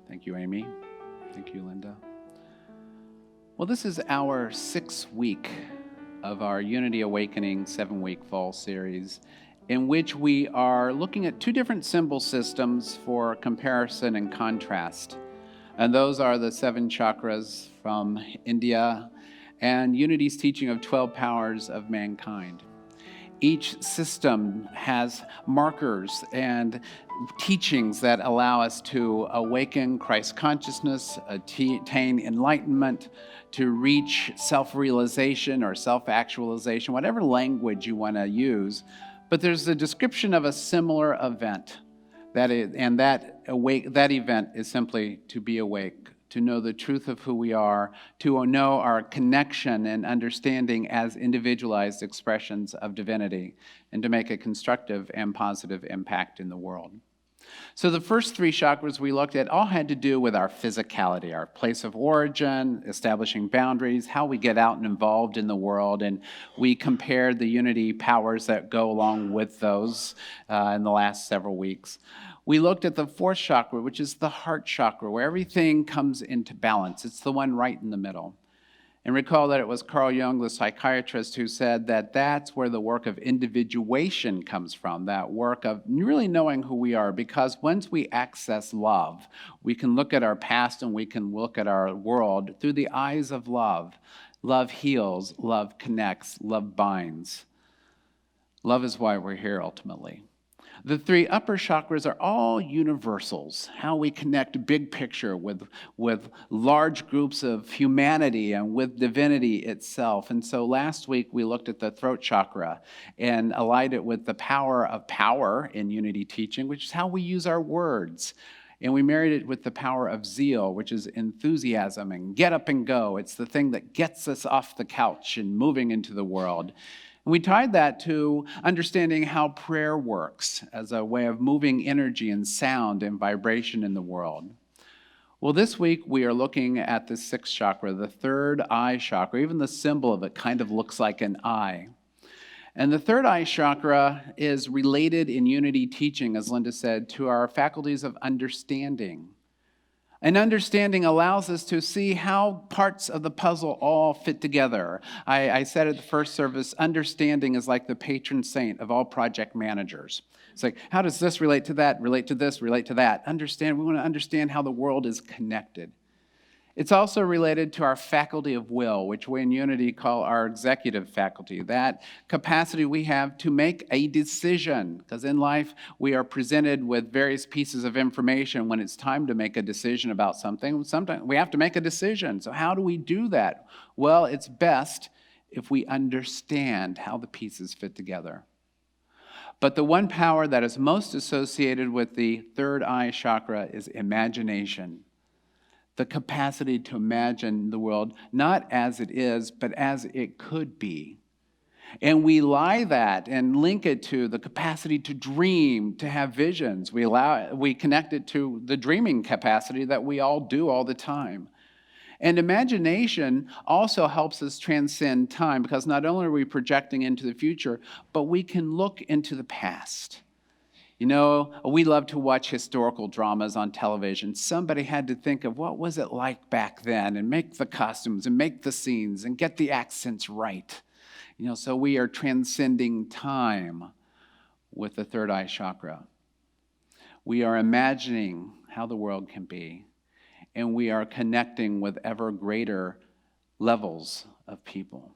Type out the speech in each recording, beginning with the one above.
Thank you, Amy. Thank you, Linda. Well, this is our 6th week of our Unity Awakening 7-week fall series, in which we are looking at 2 different symbol systems for comparison and contrast. And those are the 7 chakras from India and Unity's teaching of 12 powers of mankind. Each system has markers and teachings that allow us to awaken Christ consciousness, attain enlightenment, to reach self-realization or self-actualization, whatever language you want to use. But there's a description of a similar event, that event is simply to be awake, to know the truth of who we are, to know our connection and understanding as individualized expressions of divinity, and to make a constructive and positive impact in the world. So the first 3 chakras we looked at all had to do with our physicality, our place of origin, establishing boundaries, how we get out and involved in the world, and we compared the unity powers that go along with those in the last several weeks. We looked at the 4th chakra, which is the heart chakra, where everything comes into balance. It's the one right in the middle. And recall that it was Carl Jung, the psychiatrist, who said that that's where the work of individuation comes from, that work of really knowing who we are, because once we access love, we can look at our past and we can look at our world through the eyes of love. Love heals, love connects, love binds. Love is why we're here ultimately. The 3 upper chakras are all universals, how we connect big picture with large groups of humanity and with divinity itself. And so last week we looked at the throat chakra and allied it with the power of power in unity teaching, which is how we use our words. And we married it with the power of zeal, which is enthusiasm and get up and go. It's the thing that gets us off the couch and moving into the world. And we tied that to understanding how prayer works as a way of moving energy and sound and vibration in the world. Well, this week we are looking at the 6th chakra, the 3rd eye chakra. Even the symbol of it kind of looks like an eye. And the 3rd eye chakra is related in unity teaching, as Linda said, to our faculties of understanding. And understanding allows us to see how parts of the puzzle all fit together. I said at the first service, understanding is like the patron saint of all project managers. It's like, how does this relate to that, relate to this, relate to that? We want to understand how the world is connected. It's also related to our faculty of will, which we in Unity call our executive faculty, that capacity we have to make a decision. Because in life, we are presented with various pieces of information. When it's time to make a decision about something, sometimes we have to make a decision. So how do we do that? Well, it's best if we understand how the pieces fit together. But the one power that is most associated with the 3rd eye chakra is imagination. The capacity to imagine the world not as it is, but as it could be. And we lie that and link it to the capacity to dream, to have visions. We connect it to the dreaming capacity that we all do all the time. And imagination also helps us transcend time, because not only are we projecting into the future, but we can look into the past. You know, we love to watch historical dramas on television. Somebody had to think of what was it like back then and make the costumes and make the scenes and get the accents right. You know, so we are transcending time with the 3rd eye chakra. We are imagining how the world can be, and we are connecting with ever greater levels of people.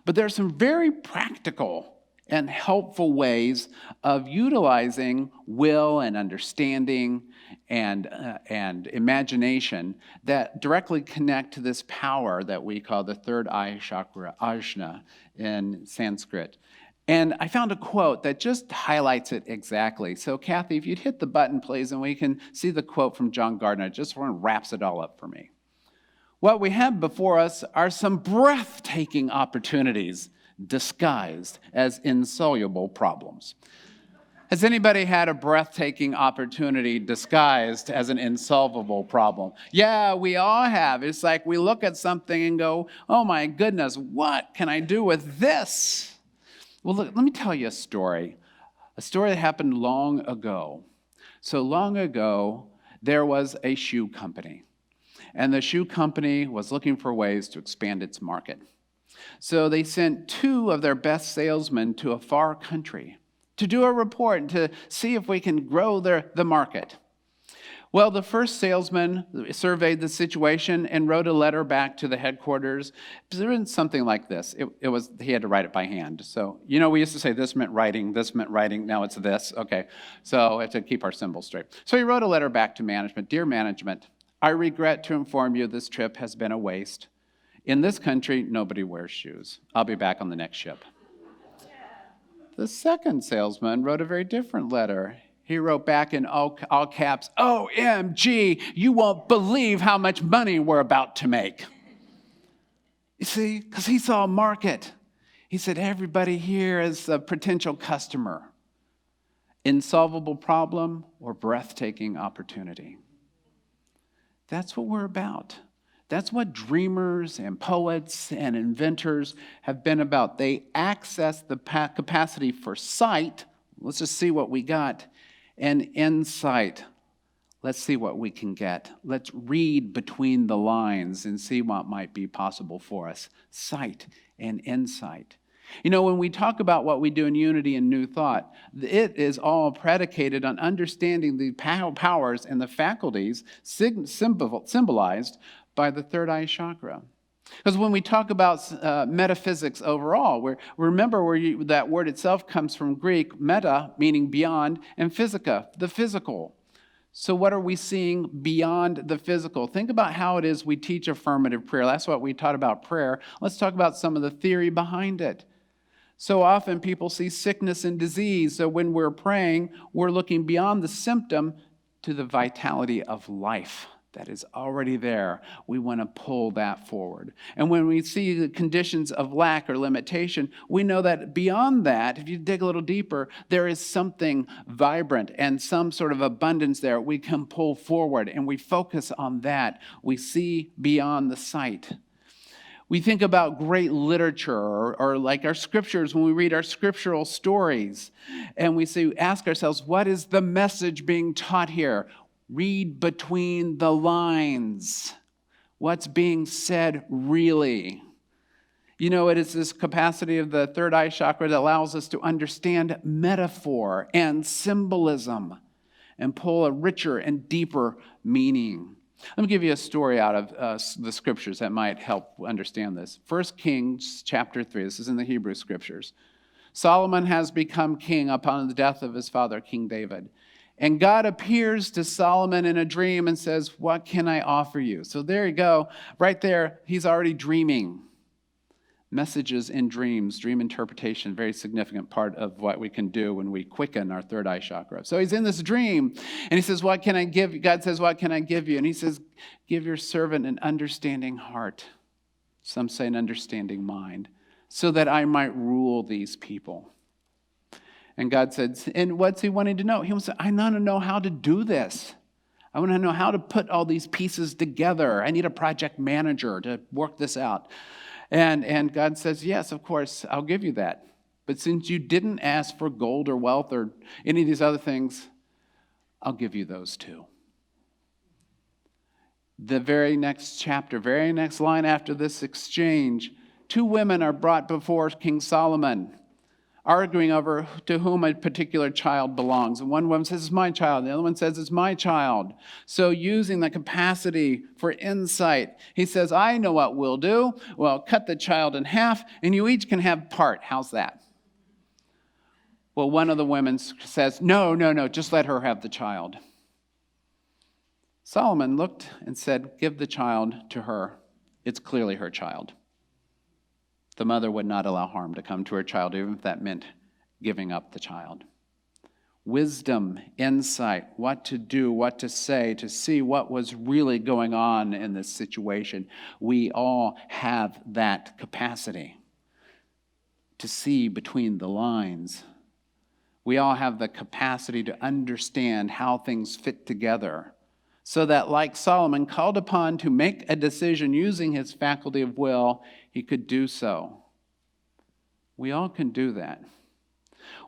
But there are some very practical and helpful ways of utilizing will and understanding and imagination that directly connect to this power that we call the 3rd eye chakra, ajna in Sanskrit. And I found a quote that just highlights it exactly. So Kathy, if you'd hit the button, please, and we can see the quote from John Gardner. It just wraps it all up for me. What we have before us are some breathtaking opportunities disguised as insoluble problems. Has anybody had a breathtaking opportunity disguised as an insolvable problem? Yeah, we all have. It's like we look at something and go, oh my goodness, what can I do with this? Well, look, let me tell you a story that happened long ago. So long ago there was a shoe company. And the shoe company was looking for ways to expand its market. So they sent 2 of their best salesmen to a far country to do a report to see if we can grow the market. Well, the first salesman surveyed the situation and wrote a letter back to the headquarters. It was something like this. He had to write it by hand. So, we used to say this meant writing, now it's this. Okay, so we have to keep our symbols straight. So he wrote a letter back to management. Dear management, I regret to inform you this trip has been a waste. In this country, nobody wears shoes. I'll be back on the next ship. The second salesman wrote a very different letter. He wrote back in all caps, OMG, you won't believe how much money we're about to make. You see, because he saw a market. He said, everybody here is a potential customer. Insolvable problem or breathtaking opportunity. That's what we're about. That's what dreamers and poets and inventors have been about. They access the capacity for sight. Let's just see what we got. And insight. Let's see what we can get. Let's read between the lines and see what might be possible for us. Sight and insight. When we talk about what we do in Unity and New Thought, it is all predicated on understanding the powers and the faculties symbolized by the third eye chakra. Because when we talk about metaphysics overall, remember that word itself comes from Greek, meta, meaning beyond, and physica, the physical. So what are we seeing beyond the physical? Think about how it is we teach affirmative prayer. That's what we taught about prayer. Let's talk about some of the theory behind it. So often people see sickness and disease. So when we're praying, we're looking beyond the symptom to the vitality of life that is already there. We want to pull that forward. And when we see the conditions of lack or limitation, we know that beyond that, if you dig a little deeper, there is something vibrant and some sort of abundance there we can pull forward, and we focus on that. We see beyond the sight. We think about great literature or like our scriptures when we read our scriptural stories, and we ask ourselves, what is the message being taught here? Read between the lines. What's being said really? It is this capacity of the third eye chakra that allows us to understand metaphor and symbolism and pull a richer and deeper meaning. Let me give you a story out of the scriptures that might help understand this. 1 Kings chapter 3. This is in the Hebrew scriptures. Solomon has become king upon the death of his father, King David. And God appears to Solomon in a dream and says, what can I offer you? So there you go. Right there, he's already dreaming. Messages in dreams, dream interpretation, very significant part of what we can do when we quicken our third eye chakra. So he's in this dream, and he says, what can I give you? God says, what can I give you? And he says, give your servant an understanding heart. Some say an understanding mind, so that I might rule these people. And God said, and what's he wanting to know? He wants to, I want to know how to do this. I want to know how to put all these pieces together. I need a project manager to work this out. And God says, yes, of course, I'll give you that. But since you didn't ask for gold or wealth or any of these other things, I'll give you those too. The very next chapter, very next line after this exchange, 2 women are brought before King Solomon, arguing over to whom a particular child belongs. And one woman says, it's my child. The other one says, it's my child. So using the capacity for insight, he says, I know what we'll do. Well, cut the child in half, and you each can have part. How's that? Well, one of the women says, no, just let her have the child. Solomon looked and said, give the child to her. It's clearly her child. The mother would not allow harm to come to her child, even if that meant giving up the child. Wisdom, insight, what to do, what to say, to see what was really going on in this situation. We all have that capacity to see between the lines. We all have the capacity to understand how things fit together, so that, like Solomon, called upon to make a decision using his faculty of will, he could do so. We all can do that.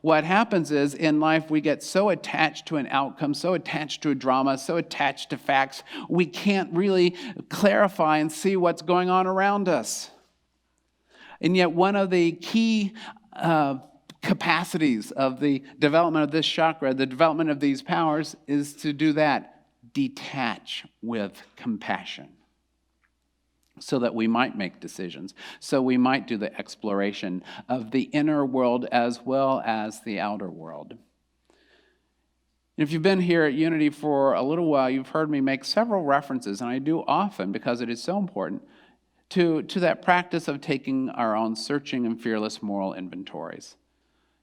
what happens is in life we get so attached to an outcome, so attached to a drama, so attached to facts, we can't really clarify and see what's going on around us. And yet one of the key capacities of the development of this chakra, the development of these powers, is to do that, detach with compassion, so that we might make decisions, so we might do the exploration of the inner world as well as the outer world. If you've been here at Unity for a little while, you've heard me make several references, and I do often because it is so important, to that practice of taking our own searching and fearless moral inventories,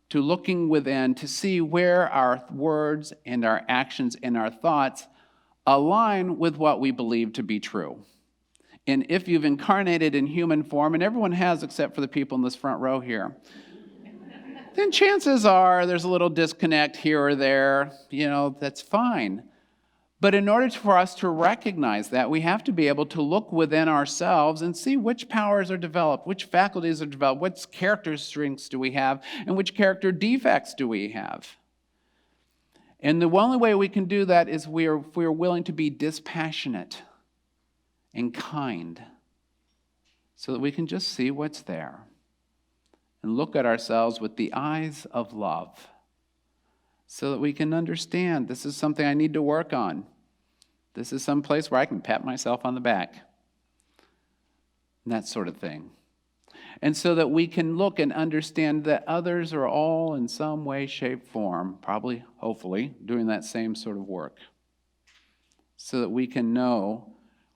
to looking within to see where our words and our actions and our thoughts align with what we believe to be true. And if you've incarnated in human form, and everyone has except for the people in this front row here, then chances are there's a little disconnect here or there. That's fine. But in order for us to recognize that, we have to be able to look within ourselves and see which powers are developed, which faculties are developed, what character strengths do we have, and which character defects do we have. And the only way we can do that is if we are willing to be dispassionate and kind, so that we can just see what's there and look at ourselves with the eyes of love, so that we can understand this is something I need to work on. This is some place where I can pat myself on the back, and that sort of thing. And so that we can look and understand that others are all in some way, shape, form, probably, hopefully, doing that same sort of work, so that we can know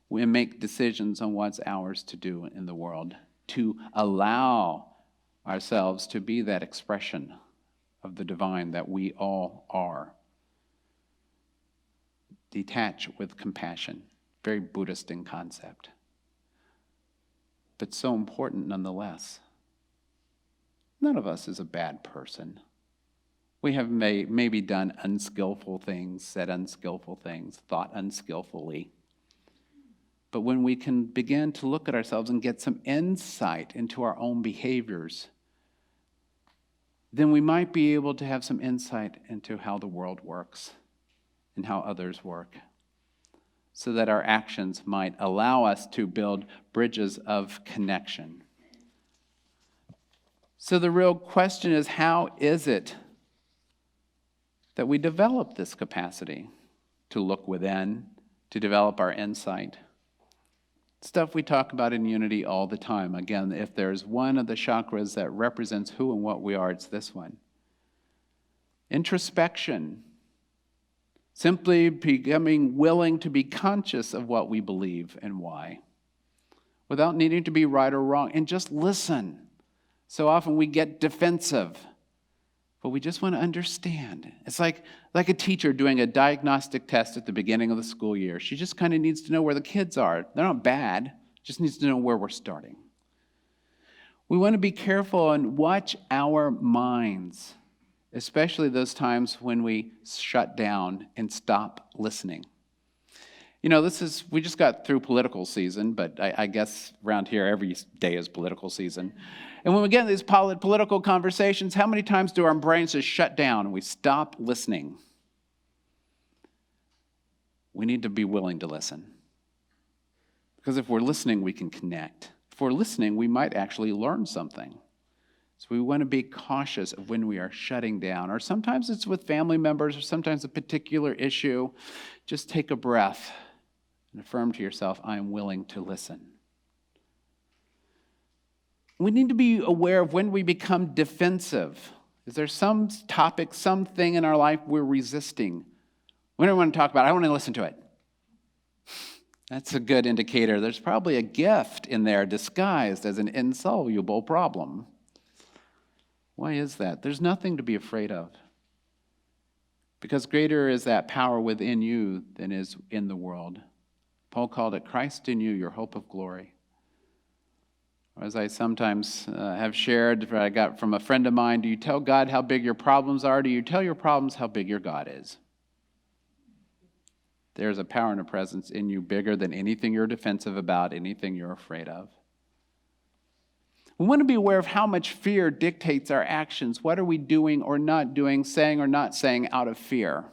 we make decisions on what's ours to do in the world, to allow ourselves to be that expression of the divine that we all are. Detach with compassion. Very Buddhist in concept, but so important nonetheless. None of us is a bad person. We have maybe done unskillful things, said unskillful things, thought unskillfully. But when we can begin to look at ourselves and get some insight into our own behaviors, then we might be able to have some insight into how the world works and how others work, so that our actions might allow us to build bridges of connection. So the real question is, how is it that we develop this capacity to look within, to develop our insight? Stuff we talk about in Unity all the time. Again, if there's one of the chakras that represents who and what we are, it's this one. Introspection. Simply becoming willing to be conscious of what we believe and why, without needing to be right or wrong, and just listen. So often we get defensive, but we just want to understand. It's like a teacher doing a diagnostic test at the beginning of the school year. She just kind of needs to know where the kids are. They're not bad, just needs to know where we're starting. We want to be careful and watch our minds, especially those times when we shut down and stop listening. We just got through political season, but I guess around here every day is political season. And when we get in these political conversations, how many times do our brains just shut down and we stop listening? We need to be willing to listen. Because if we're listening, we can connect. If we're listening, we might actually learn something. So we want to be cautious of when we are shutting down. Or sometimes it's with family members, or sometimes a particular issue. Just take a breath and affirm to yourself, I am willing to listen. We need to be aware of when we become defensive. Is there some topic, something in our life we're resisting? We don't want to talk about it. I don't want to listen to it. That's a good indicator. There's probably a gift in there disguised as an insoluble problem. Why is that? There's nothing to be afraid of. Because greater is that power within you than is in the world. Paul called it Christ in you, your hope of glory. As I sometimes have shared, I got from a friend of mine, do you tell God how big your problems are? Do you tell your problems how big your God is? There's a power and a presence in you bigger than anything you're defensive about, anything you're afraid of. We want to be aware of how much fear dictates our actions. What are we doing or not doing, saying or not saying out of fear?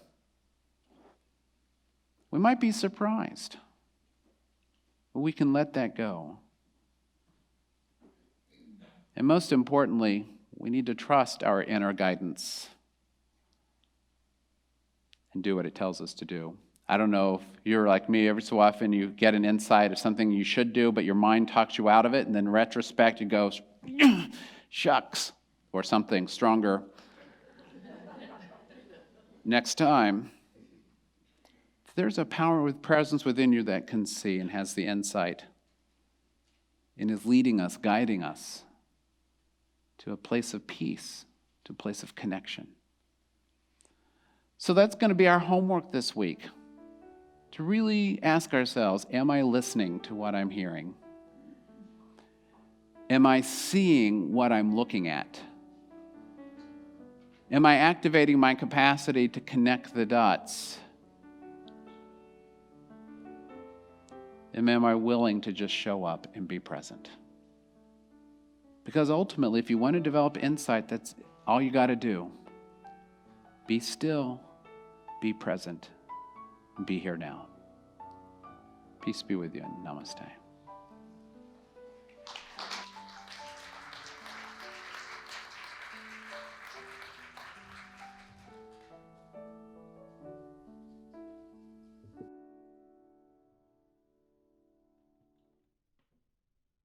We might be surprised, but we can let that go. And most importantly, we need to trust our inner guidance and do what it tells us to do. I don't know if you're like me, every so often you get an insight of something you should do, but your mind talks you out of it, and then in retrospect it goes, shucks, or something stronger. Next time, if there's a power with presence within you that can see and has the insight and is leading us, guiding us to a place of peace, to a place of connection. So that's going to be our homework this week. To really ask ourselves, am I listening to what I'm hearing? Am I seeing what I'm looking at? Am I activating my capacity to connect the dots? And am I willing to just show up and be present? Because ultimately, if you want to develop insight, that's all you got to do. Be still, be present, and be here now. Peace be with you, and namaste.